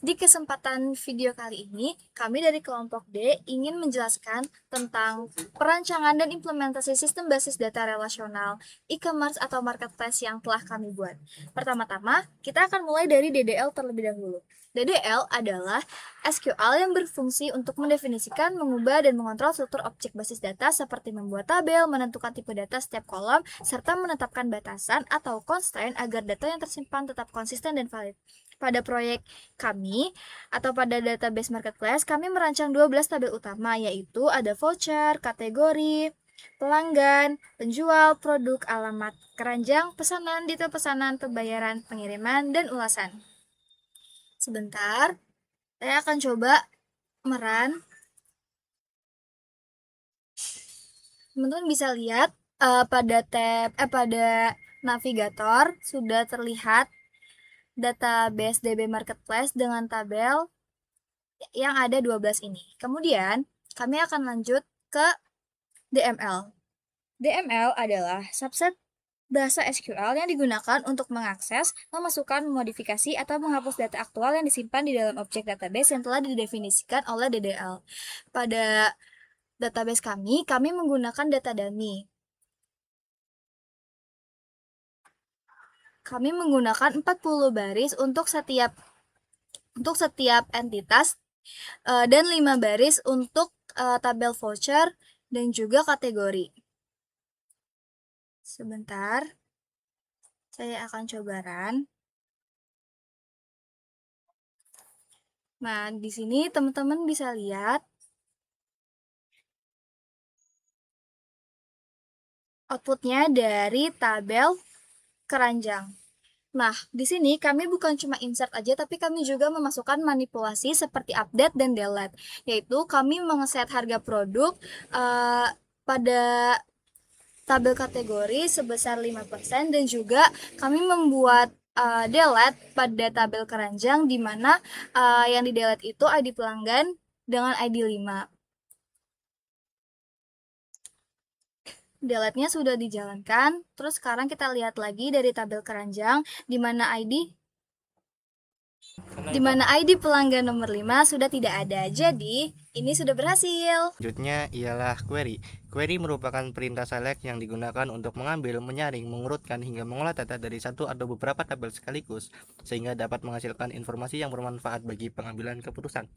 Di kesempatan video kali ini, kami dari kelompok D ingin menjelaskan tentang perancangan dan implementasi sistem basis data relasional e-commerce atau marketplace yang telah kami buat. Pertama-tama, kita akan mulai dari DDL terlebih dahulu. DDL adalah SQL yang berfungsi untuk mendefinisikan, mengubah, dan mengontrol struktur objek basis data seperti membuat tabel, menentukan tipe data setiap kolom, serta menetapkan batasan atau constraint agar data yang tersimpan tetap konsisten dan valid. Pada proyek kami atau pada database marketplace, kami merancang 12 tabel utama, yaitu ada voucher, kategori, pelanggan, penjual, produk, alamat, keranjang, pesanan, detail pesanan, pembayaran, pengiriman, dan ulasan. Sebentar, saya akan coba meran. Teman-teman bisa lihat pada navigator sudah terlihat database DB Marketplace dengan tabel yang ada 12 ini. Kemudian, kami akan lanjut ke DML. DML adalah subset bahasa SQL yang digunakan untuk mengakses, memasukkan, memodifikasi, atau menghapus data aktual yang disimpan di dalam objek database yang telah didefinisikan oleh DDL. Pada database kami menggunakan data dummy. Kami menggunakan 40 baris untuk setiap entitas dan 5 baris untuk tabel voucher dan juga kategori. Sebentar, saya akan coba run. Nah, di sini teman-teman bisa lihat outputnya dari tabel keranjang. Nah, di sini kami bukan cuma insert aja, tapi kami juga memasukkan manipulasi seperti update dan delete, yaitu kami mengeset harga produk pada tabel kategori sebesar 5% dan juga kami membuat delete pada tabel keranjang di mana yang di delete itu ID pelanggan dengan ID 5. Delete-nya sudah dijalankan, terus sekarang kita lihat lagi dari tabel keranjang di mana ID pelanggan nomor 5 sudah tidak ada. Jadi, ini sudah berhasil. Selanjutnya ialah query. Query merupakan perintah select yang digunakan untuk mengambil, menyaring, mengurutkan, hingga mengolah data dari satu atau beberapa tabel sekaligus, sehingga dapat menghasilkan informasi yang bermanfaat bagi pengambilan keputusan.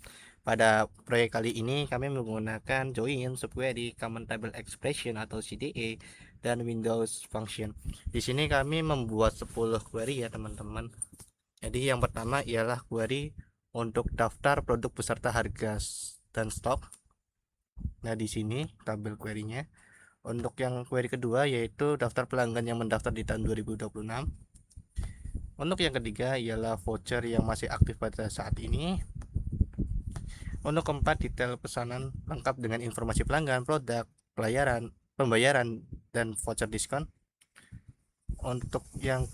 Pada proyek kali ini, kami menggunakan join, subquery, common table expression atau CTA, dan Windows function. Di sini kami membuat 10 query ya teman-teman. Jadi yang pertama ialah query untuk daftar produk beserta harga dan stok. Nah, di sini tabel query-nya. Untuk yang query kedua yaitu daftar pelanggan yang mendaftar di tahun 2026. Untuk yang ketiga ialah voucher yang masih aktif pada saat ini. Untuk keempat, detail pesanan lengkap dengan informasi pelanggan, produk, pembayaran, dan voucher diskon. Untuk yang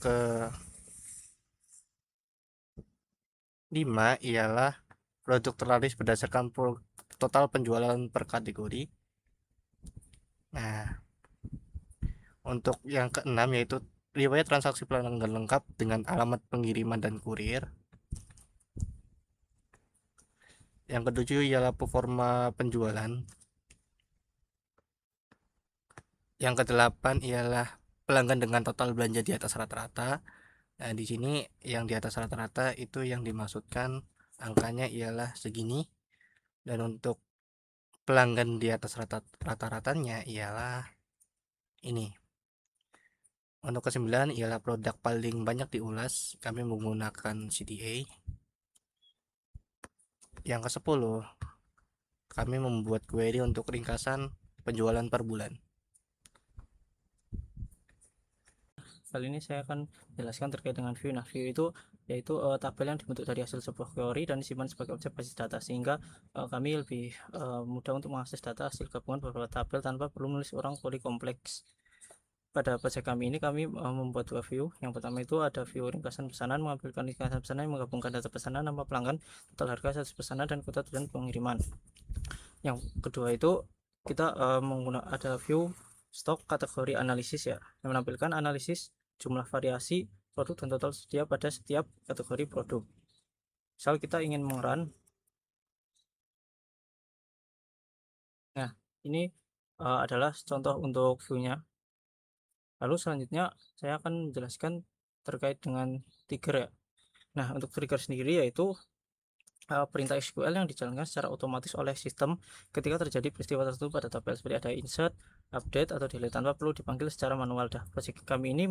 kelima ialah produk terlaris berdasarkan total penjualan per kategori. Nah, untuk yang keenam yaitu riwayat transaksi pelanggan lengkap dengan alamat pengiriman dan kurir. Yang ketujuh ialah performa penjualan. Yang kedelapan ialah pelanggan dengan total belanja di atas rata-rata. Nah, di sini yang di atas rata-rata itu yang dimaksudkan angkanya ialah segini. Dan untuk pelanggan di atas rata-ratanya ialah ini. Untuk kesembilan ialah produk paling banyak diulas, kami menggunakan CTA. Yang ke-10, kami membuat query untuk ringkasan penjualan per bulan. Kali ini saya akan jelaskan terkait dengan view. Nah, view itu yaitu tabel yang dibentuk dari hasil sebuah query dan disimpan sebagai objek basis data, sehingga kami lebih mudah untuk mengakses data hasil gabungan beberapa tabel tanpa perlu menulis ulang query kompleks. Pada proyek kami ini kami membuat dua view. Yang pertama itu ada view ringkasan pesanan, mengambilkan ringkasan pesanan yang menggabungkan data pesanan, nama pelanggan, total harga, status pesanan, dan kota tujuan pengiriman. Yang kedua itu kita menggunakan ada view stok kategori analisis ya, yang menampilkan analisis jumlah variasi produk dan total sedia pada setiap kategori produk. Misal kita ingin mengerun. Nah, ini adalah contoh untuk view-nya. Lalu selanjutnya saya akan menjelaskan terkait dengan trigger ya. Nah, untuk trigger sendiri yaitu perintah SQL yang dijalankan secara otomatis oleh sistem ketika terjadi peristiwa tertentu pada tabel, seperti ada insert, update, atau delete tanpa perlu dipanggil secara manual. Project kami ini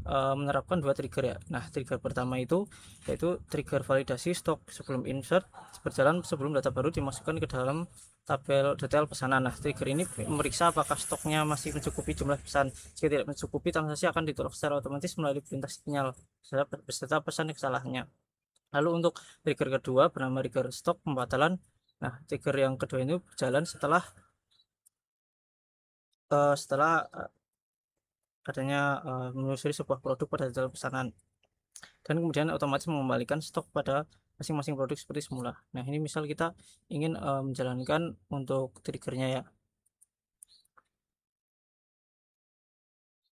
menerapkan dua trigger ya. Nah, trigger pertama itu yaitu trigger validasi stok sebelum insert berjalan sebelum data baru dimasukkan ke dalam tabel detail pesanan. Nah, trigger ini memeriksa apakah stoknya masih mencukupi jumlah pesan. Jika tidak mencukupi, transaksi akan ditolak secara otomatis melalui perintah sinyal beserta pesan kesalahannya. Lalu untuk trigger kedua bernama trigger stok pembatalan. Nah, trigger yang kedua ini berjalan setelah adanya menelusuri sebuah produk pada detail pesanan, dan kemudian otomatis mengembalikan stok pada masing-masing produk seperti semula. Nah, ini misal kita ingin menjalankan untuk triggernya ya.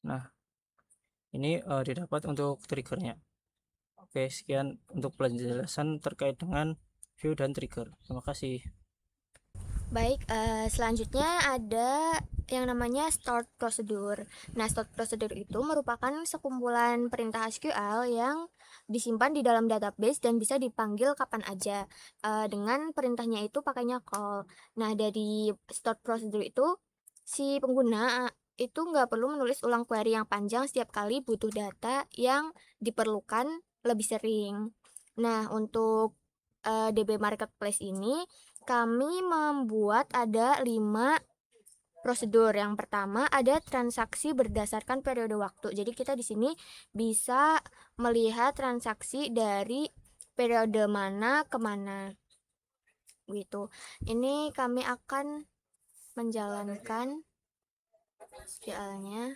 Nah, ini didapat untuk triggernya. Oke, sekian untuk penjelasan terkait dengan view dan trigger. Terima kasih. Baik, selanjutnya ada yang namanya start procedure. Nah, start procedure itu merupakan sekumpulan perintah SQL yang disimpan di dalam database dan bisa dipanggil kapan aja. Dengan perintahnya itu pakainya call. Nah, dari start procedure itu si pengguna itu nggak perlu menulis ulang query yang panjang setiap kali butuh data yang diperlukan lebih sering. Nah, untuk DB Marketplace ini kami membuat ada 5 prosedur. Yang pertama ada transaksi berdasarkan periode waktu. Jadi kita di sini bisa melihat transaksi dari periode mana ke mana gitu. Ini kami akan menjalankan SQL-nya.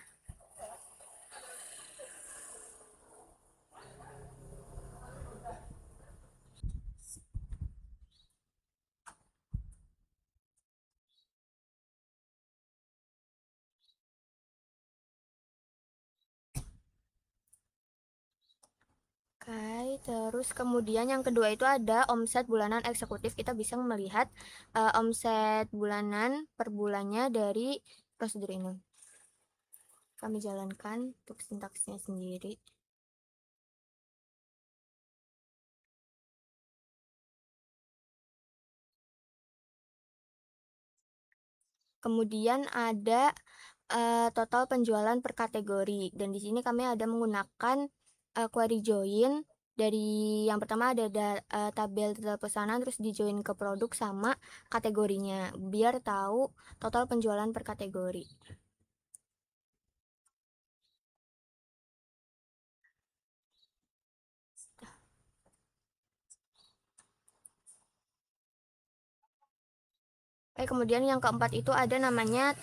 Oke, terus kemudian yang kedua itu ada omset bulanan eksekutif. Kita bisa melihat omset bulanan per bulannya dari prosedur ini. Kami jalankan untuk sintaksnya sendiri. Kemudian ada total penjualan per kategori, dan di sini kami ada menggunakan query join. Dari yang pertama ada tabel total pesanan, terus di join ke produk sama kategorinya biar tahu total penjualan per kategori. Kemudian yang keempat itu ada namanya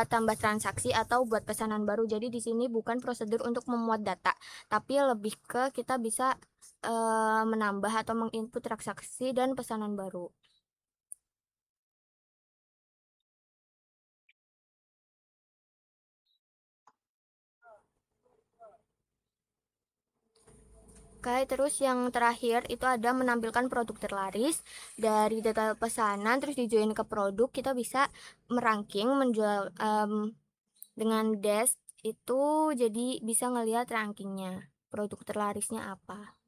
tambah transaksi atau buat pesanan baru. Jadi di sini bukan prosedur untuk memuat data, tapi lebih ke kita bisa menambah atau menginput transaksi dan pesanan baru. Oke, terus yang terakhir itu ada menampilkan produk terlaris dari data pesanan, terus dijoin ke produk. Kita bisa meranking menjual dengan dash itu, jadi bisa ngelihat rankingnya produk terlarisnya apa.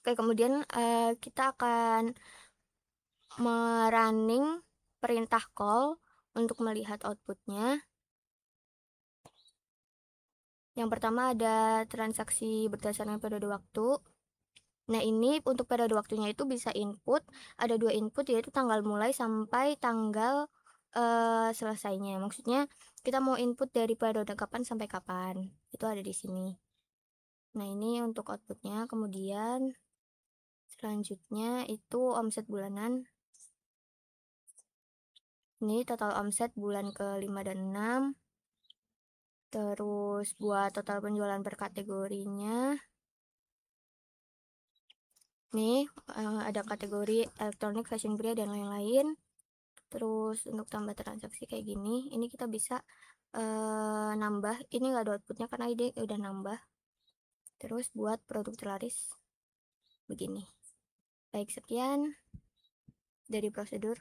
Oke, kemudian kita akan merunning perintah call untuk melihat outputnya. Yang pertama ada transaksi berdasarkan periode waktu. Nah, ini untuk periode waktunya itu bisa input, ada 2 input yaitu tanggal mulai sampai tanggal selesainya. Maksudnya kita mau input dari periode kapan sampai kapan. Itu ada di sini. Nah, ini untuk outputnya. Kemudian selanjutnya itu omset bulanan. Ini total omset bulan ke-5 dan 6. Terus buat total penjualan per kategorinya. Nih, ada kategori elektronik, fashion, pria, dan lain-lain. Terus untuk tambah transaksi kayak gini, ini kita bisa nambah, ini nggak ada outputnya karena ide udah nambah. Terus buat produk terlaris begini. Baik, sekian dari prosedur.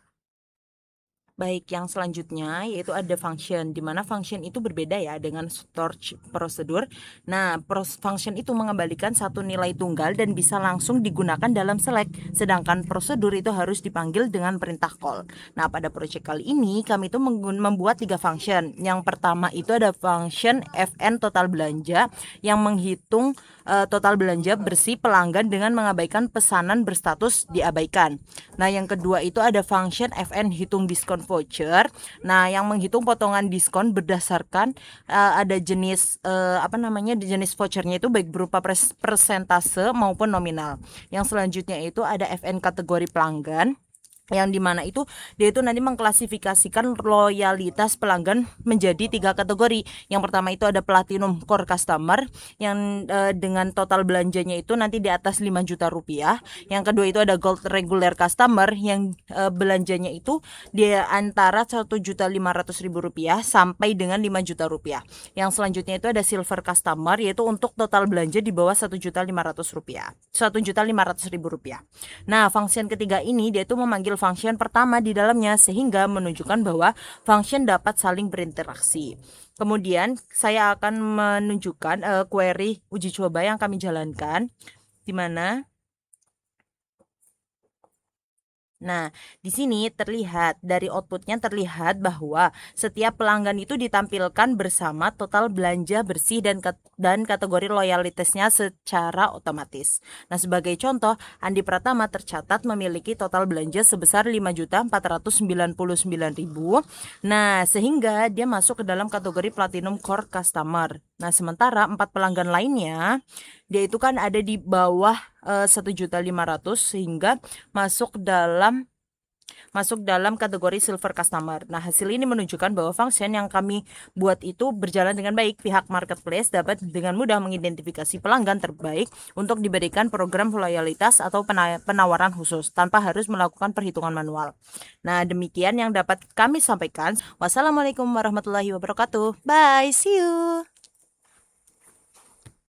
Baik, yang selanjutnya yaitu ada function, di mana function itu berbeda ya dengan storage prosedur. Nah, function itu mengembalikan satu nilai tunggal dan bisa langsung digunakan dalam select, sedangkan prosedur itu harus dipanggil dengan perintah call. Nah, pada project kali ini kami itu membuat 3 function. Yang pertama itu ada function fn total belanja yang menghitung total belanja bersih pelanggan dengan mengabaikan pesanan berstatus diabaikan. Nah, yang kedua itu ada function fn hitung diskon voucher. Nah, yang menghitung potongan diskon berdasarkan ada jenis jenis vouchernya itu baik berupa persentase maupun nominal. Yang selanjutnya itu ada fn kategori pelanggan, yang dimana itu dia itu nanti mengklasifikasikan loyalitas pelanggan menjadi 3 kategori. Yang pertama itu ada platinum core customer yang dengan total belanjanya itu nanti di atas 5 juta rupiah. Yang kedua itu ada gold regular customer yang belanjanya itu di antara 1.500.000 rupiah sampai dengan 5 juta rupiah. Yang selanjutnya itu ada silver customer, yaitu untuk total belanja di bawah 1.500.000 rupiah. Nah, function ketiga ini dia itu memanggil function pertama di dalamnya sehingga menunjukkan bahwa function dapat saling berinteraksi. Kemudian saya akan menunjukkan query uji coba yang kami jalankan, di mana nah, di sini terlihat dari outputnya terlihat bahwa setiap pelanggan itu ditampilkan bersama total belanja bersih dan kategori loyalitasnya secara otomatis. Nah, sebagai contoh, Andi Pratama tercatat memiliki total belanja sebesar 5.499.000. Nah, sehingga dia masuk ke dalam kategori Platinum Core Customer. Nah, sementara 4 pelanggan lainnya dia itu kan ada di bawah 1.500.000 sehingga masuk dalam kategori silver customer. Nah, hasil ini menunjukkan bahwa function yang kami buat itu berjalan dengan baik. Pihak marketplace dapat dengan mudah mengidentifikasi pelanggan terbaik untuk diberikan program loyalitas atau penawaran khusus tanpa harus melakukan perhitungan manual. Nah, demikian yang dapat kami sampaikan. Wassalamualaikum warahmatullahi wabarakatuh. Bye, see you.